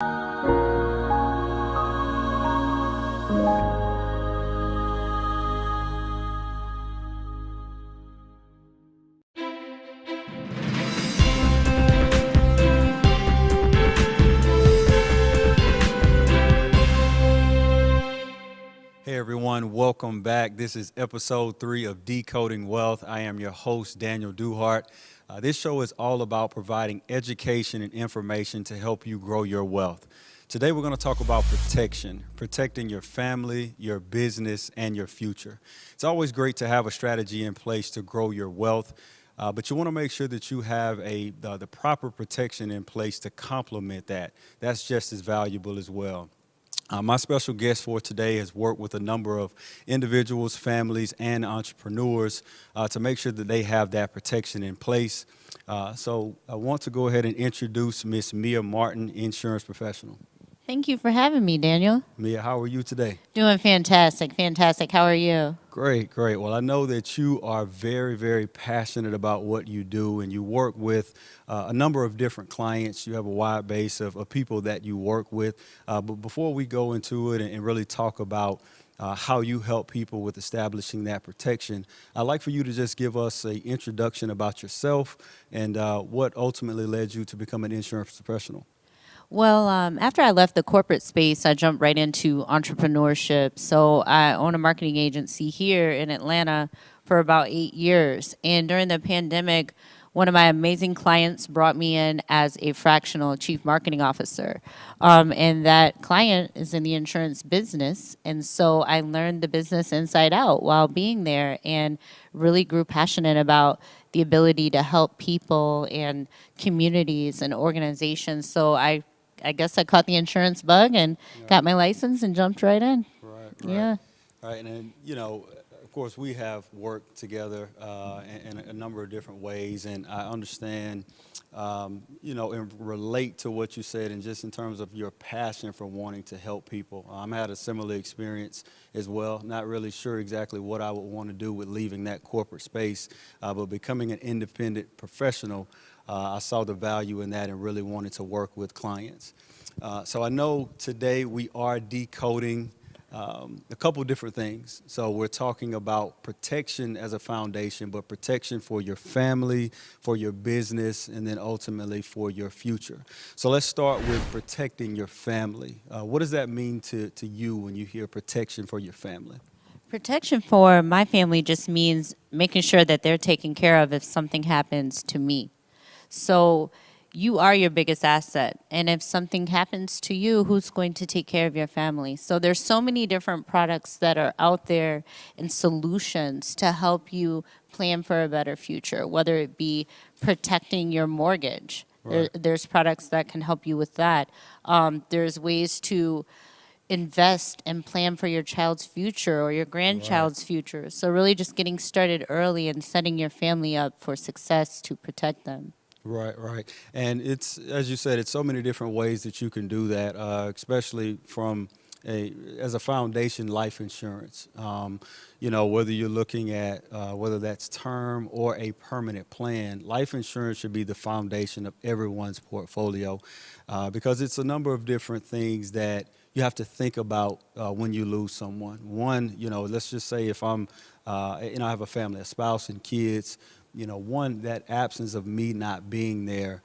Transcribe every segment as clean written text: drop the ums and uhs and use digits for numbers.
Hey everyone, welcome back. This is episode 3 of Decoding Wealth. I am your host, Daniel Duhart. This show is all about providing education and information to help you grow your wealth. Today we're going to talk about protection, protecting your family, your business, and your future. It's always great to have a strategy in place to grow your wealth, but you want to make sure that you have the proper protection in place to complement that. That's just as valuable as well. My special guest for today has worked with a number of individuals, families, and entrepreneurs to make sure that they have that protection in place. So I want to go ahead and introduce Miss Mia Martin, insurance professional. Thank you for having me, Daniel. Mia, how are you today? Doing fantastic, fantastic. How are you? Great, great. Well, I know that you are very, very passionate about what you do, and you work with a number of different clients. You have a wide base of people that you work with. But before we go into it and really talk about how you help people with establishing that protection, I'd like for you to just give us an introduction about yourself and what ultimately led you to become an insurance professional. Well, after I left the corporate space, I jumped right into entrepreneurship. So I own a marketing agency here in Atlanta for about 8 years. And during the pandemic, one of my amazing clients brought me in as a fractional chief marketing officer. And that client is in the insurance business. And so I learned the business inside out while being there and really grew passionate about the ability to help people and communities and organizations. So I guess I caught the insurance bug and got my license and jumped right in. Right. Yeah. All right, and then, of course, we have worked together in a number of different ways, and I understand, and relate to what you said, and just in terms of your passion for wanting to help people. I had a similar experience as well, not really sure exactly what I would want to do with leaving that corporate space, but becoming an independent professional, I saw the value in that and really wanted to work with clients. So I know today we are decoding a couple different things. So we're talking about protection as a foundation, but protection for your family, for your business, and then ultimately for your future. So let's start with protecting your family. What does that mean to you when you hear protection for your family? Protection for my family just means making sure that they're taken care of if something happens to me. So you are your biggest asset. And if something happens to you, who's going to take care of your family? So there's so many different products that are out there and solutions to help you plan for a better future, whether it be protecting your mortgage. Right. There's products that can help you with that. There's ways to invest and plan for your child's future or your grandchild's future. So really just getting started early and setting your family up for success to protect them. Right, right. And it's, as you said, it's so many different ways that you can do that, especially as a foundation life insurance. Whether you're looking at whether that's term or a permanent plan, life insurance should be the foundation of everyone's portfolio because it's a number of different things that you have to think about when you lose someone. One, let's just say if I have a family, a spouse and kids. One, that absence of me not being there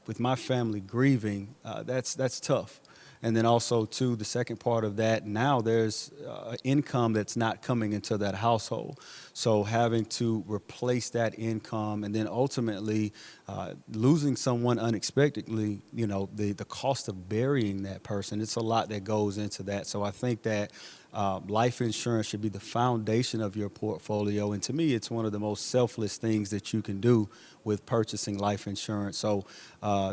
with my family grieving, that's tough. And then also, too, the second part of that, now there's income that's not coming into that household. So having to replace that income and then ultimately losing someone unexpectedly, the cost of burying that person, it's a lot that goes into that. So I think that life insurance should be the foundation of your portfolio. And to me, it's one of the most selfless things that you can do with purchasing life insurance. So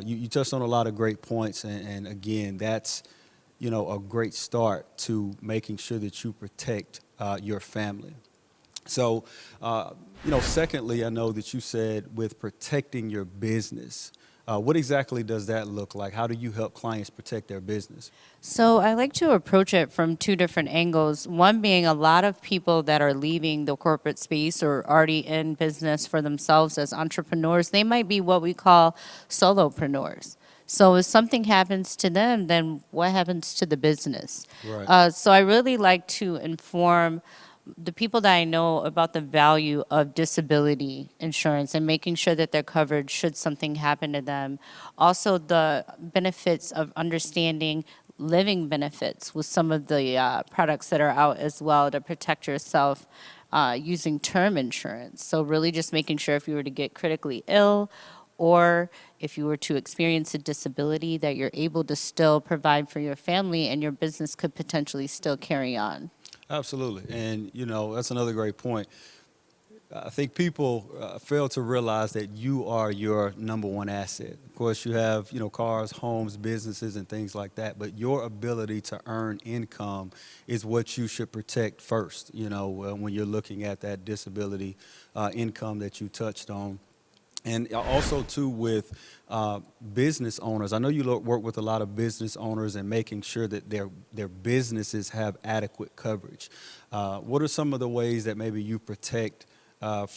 you touched on a lot of great points. And again, that's, a great start to making sure that you protect your family. So, secondly, I know that you said with protecting your business, what exactly does that look like? How do you help clients protect their business? So I like to approach it from two different angles. One being a lot of people that are leaving the corporate space or already in business for themselves as entrepreneurs, they might be what we call solopreneurs. So if something happens to them, then what happens to the business? Right. So I really like to inform the people that I know about the value of disability insurance and making sure that they're covered should something happen to them. Also, the benefits of understanding living benefits with some of the products that are out as well to protect yourself using term insurance. So, really just making sure if you were to get critically ill or if you were to experience a disability, that you're able to still provide for your family and your business could potentially still carry on. Absolutely. And, that's another great point. I think people fail to realize that you are your number one asset. Of course, you have, cars, homes, businesses, and things like that, but your ability to earn income is what you should protect first, when you're looking at that disability income that you touched on. And also too with business owners. I know you work with a lot of business owners and making sure that their businesses have adequate coverage. What are some of the ways that maybe you protect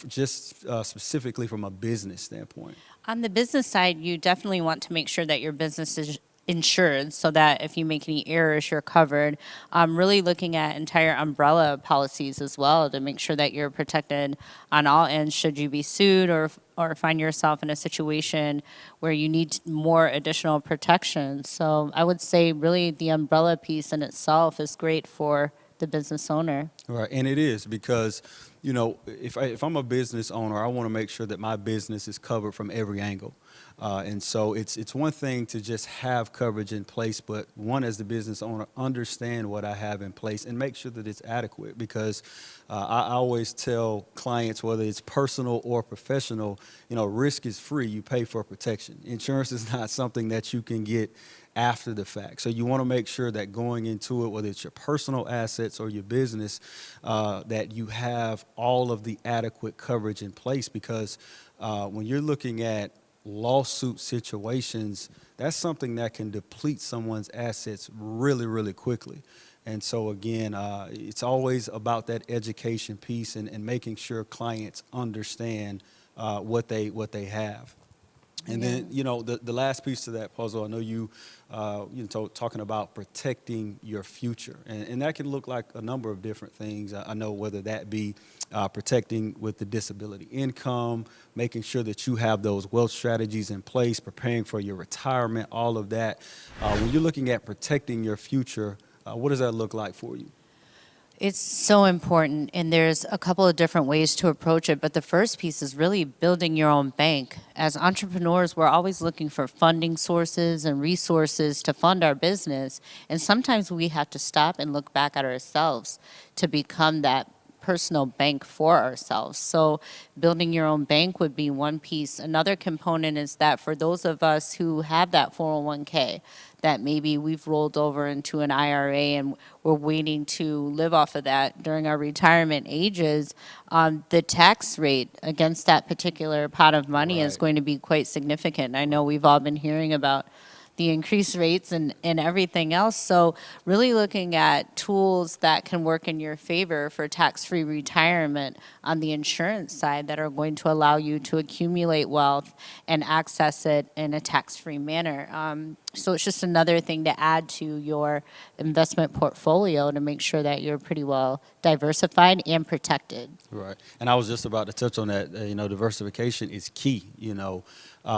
just specifically from a business standpoint? On the business side, you definitely want to make sure that your business is insured so that if you make any errors, you're covered. Really looking at entire umbrella policies as well to make sure that you're protected on all ends should you be sued or find yourself in a situation where you need more additional protection. So I would say really the umbrella piece in itself is great for the business owner. Right, and it is because, if I'm a business owner, I want to make sure that my business is covered from every angle. And so it's one thing to just have coverage in place, but one as the business owner, understand what I have in place and make sure that it's adequate because I always tell clients, whether it's personal or professional, risk is free. You pay for protection. Insurance is not something that you can get after the fact. So you want to make sure that going into it, whether it's your personal assets or your business, that you have all of the adequate coverage in place because when you're looking at lawsuit situations, that's something that can deplete someone's assets really, really quickly. And so again, it's always about that education piece and making sure clients understand what they have. And then, the last piece to that puzzle, I know talking about protecting your future. And that can look like a number of different things. I know whether that be protecting with the disability income, making sure that you have those wealth strategies in place, preparing for your retirement, all of that. When you're looking at protecting your future, what does that look like for you? It's so important, and there's a couple of different ways to approach it. But the first piece is really building your own bank. As entrepreneurs, we're always looking for funding sources and resources to fund our business. And sometimes we have to stop and look back at ourselves to become that personal bank for ourselves. So building your own bank would be one piece. Another component is that for those of us who have that 401k, that maybe we've rolled over into an IRA and we're waiting to live off of that during our retirement ages, the tax rate against that particular pot of money is Right. going to be quite significant. I know we've all been hearing about the increased rates and everything else. So really looking at tools that can work in your favor for tax-free retirement on the insurance side that are going to allow you to accumulate wealth and access it in a tax-free manner. So it's just another thing to add to your investment portfolio to make sure that you're pretty well diversified and protected. Right. And I was just about to touch on that. Diversification is key,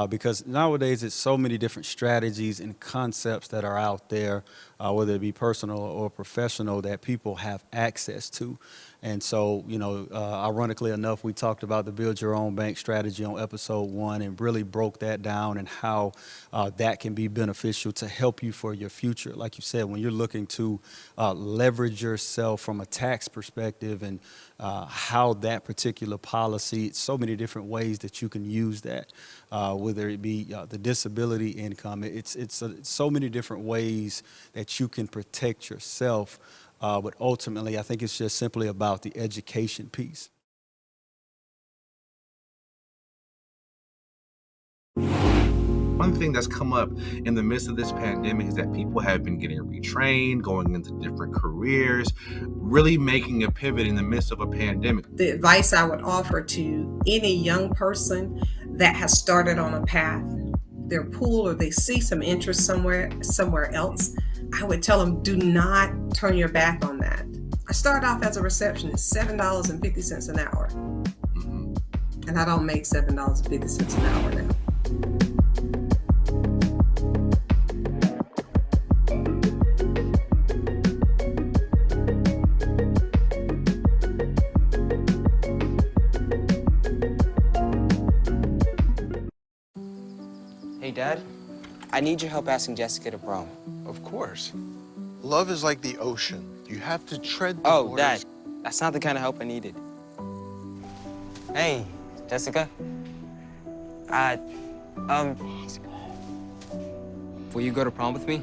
because nowadays it's so many different strategies and concepts that are out there, whether it be personal or professional, that people have access to. And so, ironically enough, we talked about the Build Your Own Bank strategy on episode 1 and really broke that down and how that can be beneficial to help you for your future. Like you said, when you're looking to leverage yourself from a tax perspective and how that particular policy, so many different ways that you can use that, whether it be the disability income. It's so many different ways that you can protect yourself. But ultimately, I think it's just simply about the education piece. One thing that's come up in the midst of this pandemic is that people have been getting retrained, going into different careers, really making a pivot in the midst of a pandemic. The advice I would offer to any young person that has started on a path their pool or they see some interest somewhere else, I would tell them, do not turn your back on that. I started off as a receptionist, $7.50 an hour. And I don't make $7.50 an hour now. Hey, Dad, I need your help asking Jessica to prom. Of course. Love is like the ocean. You have to tread the Oh, waters. Dad, that's not the kind of help I needed. Hey, Jessica. Will you go to prom with me?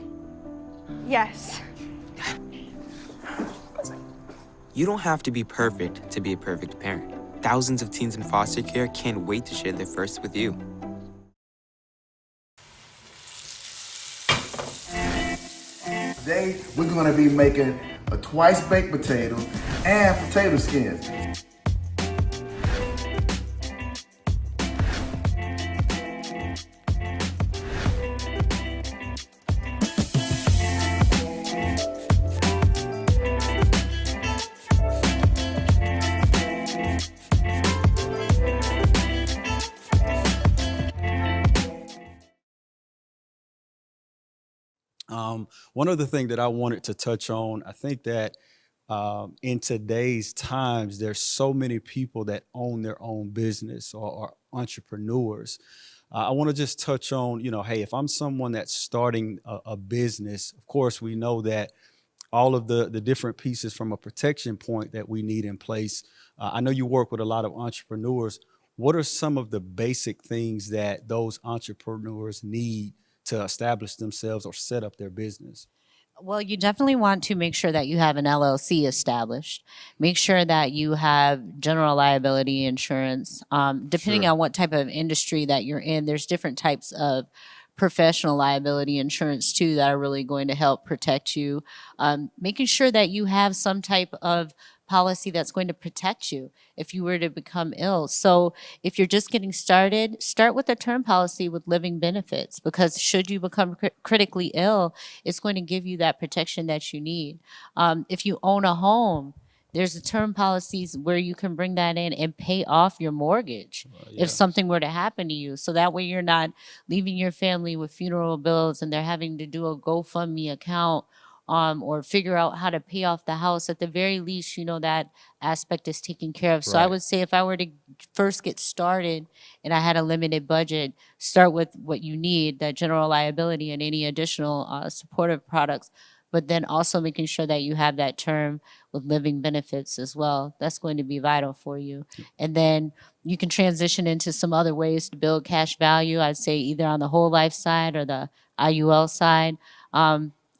Yes. You don't have to be perfect to be a perfect parent. Thousands of teens in foster care can't wait to share their first with you. Today, we're gonna be making a twice baked potato and potato skins. One other thing that I wanted to touch on, I think that in today's times, there's so many people that own their own business or are entrepreneurs. I want to just touch on, hey, if I'm someone that's starting a business, of course, we know that all of the different pieces from a protection point that we need in place. I know you work with a lot of entrepreneurs. What are some of the basic things that those entrepreneurs need to establish themselves or set up their business? Well, you definitely want to make sure that you have an LLC established. Make sure that you have general liability insurance. Depending Sure. on what type of industry that you're in, there's different types of professional liability insurance too that are really going to help protect you. Making sure that you have some type of policy that's going to protect you if you were to become ill. So if you're just getting started, start with a term policy with living benefits, because should you become critically ill, it's going to give you that protection that you need. If you own a home, there's a term policies where you can bring that in and pay off your mortgage Yeah. if something were to happen to you. So that way you're not leaving your family with funeral bills and they're having to do a GoFundMe account or figure out how to pay off the house. At the very least, that aspect is taken care of. So I Right. would say if I were to first get started and I had a limited budget, start with what you need, that general liability and any additional supportive products, but then also making sure that you have that term with living benefits as well. That's going to be vital for you. And then you can transition into some other ways to build cash value. I'd say either on the whole life side or the IUL side.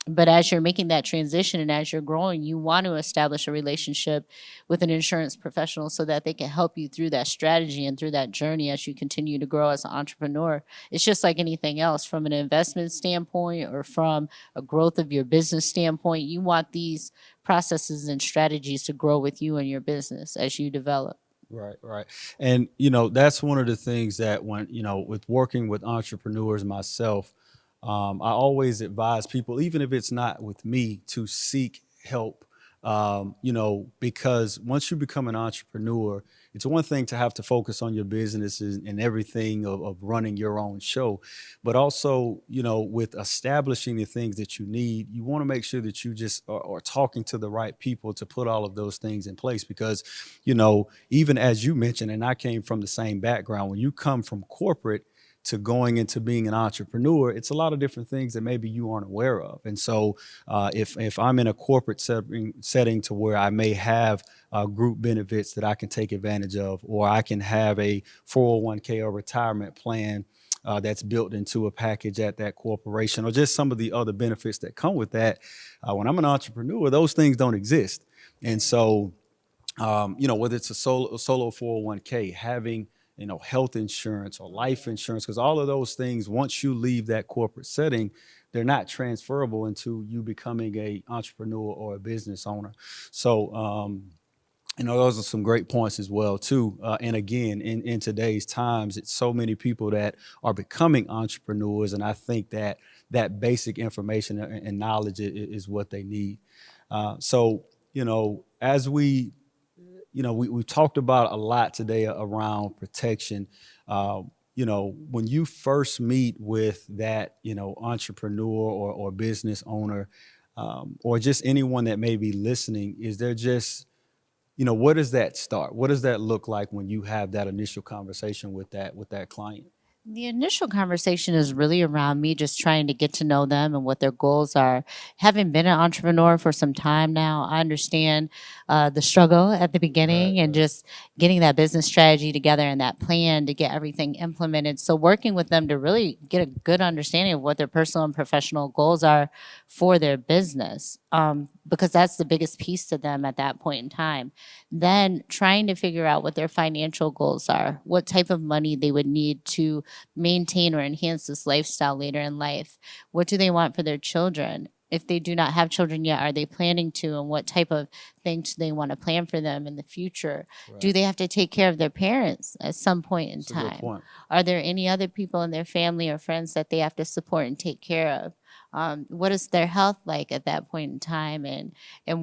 But as you're making that transition and as you're growing, you want to establish a relationship with an insurance professional so that they can help you through that strategy and through that journey as you continue to grow as an entrepreneur. It's just like anything else from an investment standpoint or from a growth of your business standpoint. You want these processes and strategies to grow with you and your business as you develop. Right, right. And, that's one of the things that when, with working with entrepreneurs myself, I always advise people, even if it's not with me, to seek help. Because once you become an entrepreneur, it's one thing to have to focus on your businesses and everything of running your own show, but also, with establishing the things that you need, you want to make sure that you just are talking to the right people to put all of those things in place. Because, even as you mentioned, and I came from the same background, when you come from corporate to going into being an entrepreneur, it's a lot of different things that maybe you aren't aware of. And so if I'm in a corporate setting to where I may have group benefits that I can take advantage of, or I can have a 401k or retirement plan that's built into a package at that corporation, or just some of the other benefits that come with that. When I'm an entrepreneur, those things don't exist. And so, whether it's a solo 401k, having health insurance or life insurance, because all of those things, once you leave that corporate setting, they're not transferable into you becoming a entrepreneur or a business owner. So those are some great points as well too. And again, in today's times, it's so many people that are becoming entrepreneurs, and I think that that basic information and knowledge is what they need. So, as we've talked about a lot today around protection. When you first meet with that, entrepreneur or business owner, or just anyone that may be listening, is there just, where does that start? What does that look like when you have that initial conversation with that client? The initial conversation is really around me just trying to get to know them and what their goals are. Having been an entrepreneur for some time now, I understand the struggle at the beginning and just getting that business strategy together and that plan to get everything implemented. So working with them to really get a good understanding of what their personal and professional goals are for their business, because that's the biggest piece to them at that point in time. Then trying to figure out what their financial goals are, what type of money they would need to maintain or enhance this lifestyle later in life. What do they want for their children? If they do not have children yet, are they planning to? And what type of things do they want to plan for them in the future? Right. Do they have to take care of their parents at some point in time? Are there any other people in their family or friends that they have to support and take care of? What is their health like at that point in time, and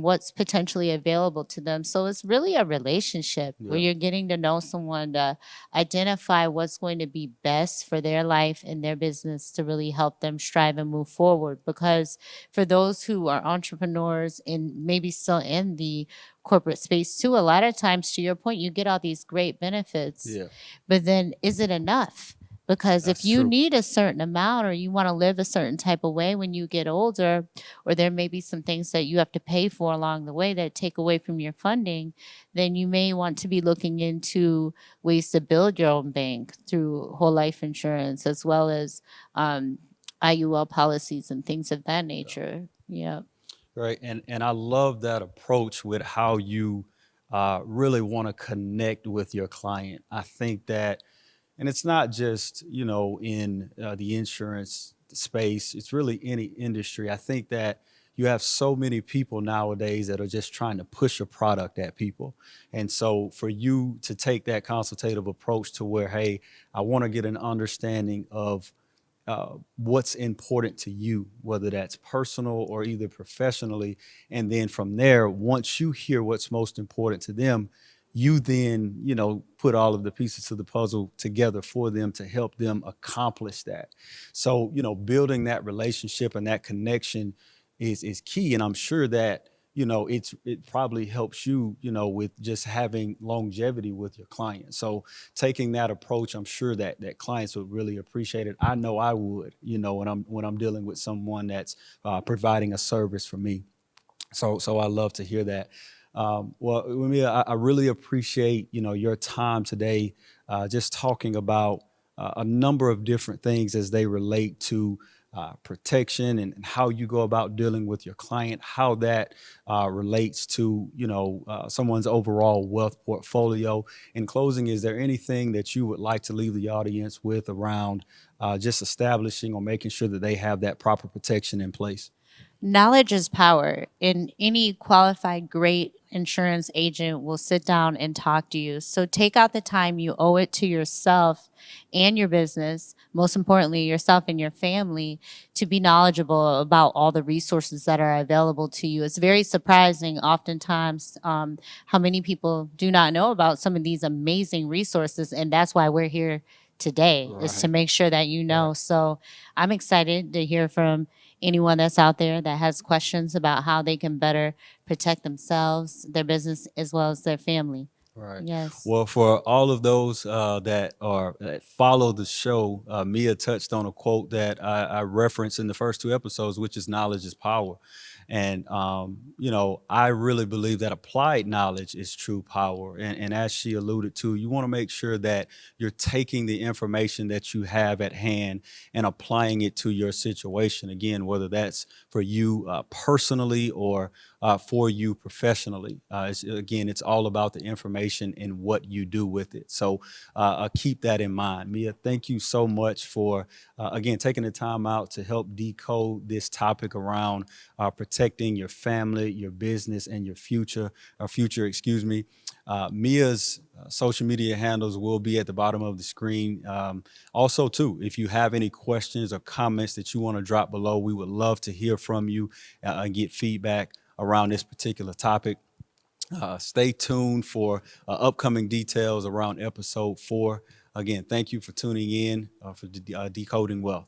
what's potentially available to them? So it's really a relationship where you're getting to know someone to identify what's going to be best for their life and their business to really help them strive and move forward. Because for those who are entrepreneurs and maybe still in the corporate space too, a lot of times, to your point, you get all these great benefits, but then is it enough? Because if you need a certain amount or you want to live a certain type of way when you get older, or there may be some things that you have to pay for along the way that take away from your funding, then you may want to be looking into ways to build your own bank through whole life insurance, as well as IUL policies and things of that nature. Yeah. Right. And I love that approach with how you really want to connect with your client. I think that, and it's not just, in the insurance space, it's really any industry. I think that you have so many people nowadays that are just trying to push a product at people. And so for you to take that consultative approach to where, hey, I want to get an understanding of what's important to you, whether that's personal or either professionally. And then from there, once you hear what's most important to them, you then, put all of the pieces to the puzzle together for them to help them accomplish that. So, building that relationship and that connection is key. And I'm sure that, it probably helps you, with just having longevity with your client. So taking that approach, I'm sure that clients would really appreciate it. I know I would, when I'm dealing with someone that's providing a service for me. So I love to hear that. Well, Wamia, I really appreciate, your time today, just talking about a number of different things as they relate to protection and how you go about dealing with your client, how that relates to, someone's overall wealth portfolio. In closing, is there anything that you would like to leave the audience with around just establishing or making sure that they have that proper protection in place? Knowledge is power, and any qualified great insurance agent will sit down and talk to you. So take out the time. You owe it to yourself and your business, most importantly, yourself and your family, to be knowledgeable about all the resources that are available to you. It's very surprising oftentimes how many people do not know about some of these amazing resources, and that's why we're here today, is to make sure that you know. So I'm excited to hear from anyone that's out there that has questions about how they can better protect themselves, their business, as well as their family. Right. Yes. Well, for all of those that follow the show, Mia touched on a quote that I referenced in the first two episodes, which is knowledge is power. And, I really believe that applied knowledge is true power. And as she alluded to, you want to make sure that you're taking the information that you have at hand and applying it to your situation. Again, whether that's for you personally or for you professionally. It's all about the information information and what you do with it. So keep that in mind. Mia, thank you so much for, again, taking the time out to help decode this topic around protecting your family, your business, and your future, Mia's social media handles will be at the bottom of the screen. Also, too, if you have any questions or comments that you want to drop below, we would love to hear from you and get feedback around this particular topic. Stay tuned for upcoming details around episode 4. Again, thank you for tuning in for Decoding Wealth.